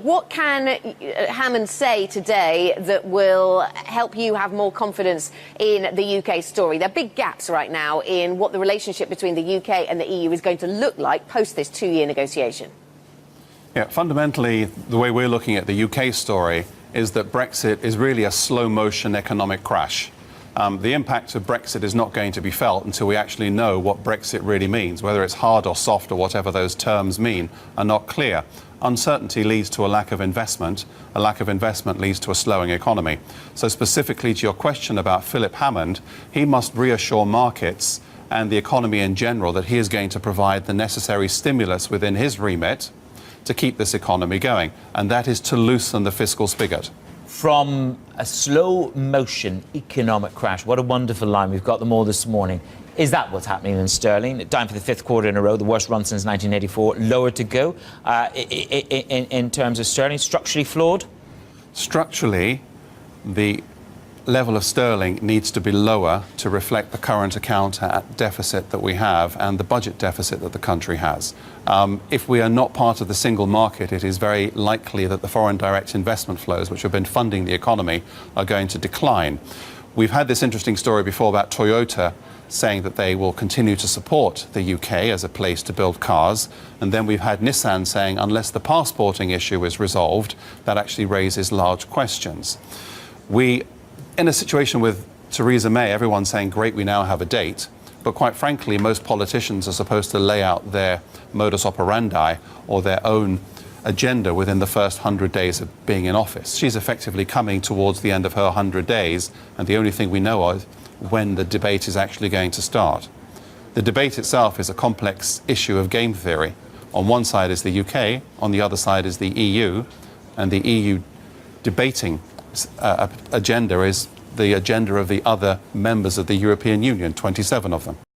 What can Hammond say today that will help you have more confidence in the UK story? There are big gaps right now in what the relationship between the UK and the EU is going to look like post this two-year negotiation. Yeah, fundamentally, the way we're looking at the UK story is that Brexit is really a slow-motion economic crash. The impact of Brexit is not going to be felt until we actually know what Brexit really means. Whether it's hard or soft or whatever those terms mean are not clear. Uncertainty leads to a lack of investment. A lack of investment leads to a slowing economy. So specifically to your question about Philip Hammond, he must reassure markets and the economy in general that he is going to provide the necessary stimulus within his remit to keep this economy going, and that is to loosen the fiscal spigot. From a slow-motion economic crash, what a wonderful line. We've got them all this morning. Is that what's happening in sterling? Down for the fifth quarter in a row, the worst run since 1984. Lower to go in terms of sterling. Structurally flawed? Structurally, the level of sterling needs to be lower to reflect the current account deficit that we have and the budget deficit that the country has. If we are not part of the single market, it is very likely that the foreign direct investment flows, which have been funding the economy, are going to decline. We've had this interesting story before about Toyota saying that they will continue to support the UK as a place to build cars. And then we've had Nissan saying unless the passporting issue is resolved, that actually raises large questions. In a situation with Theresa May, everyone's saying, great, we now have a date. But quite frankly, most politicians are supposed to lay out their modus operandi or their own agenda within the first 100 days of being in office. She's effectively coming towards the end of her 100 days, and the only thing we know is when the debate is actually going to start. The debate itself is a complex issue of game theory. On one side is the UK, on the other side is the EU, and the EU debating agenda is the agenda of the other members of the European Union, 27 of them.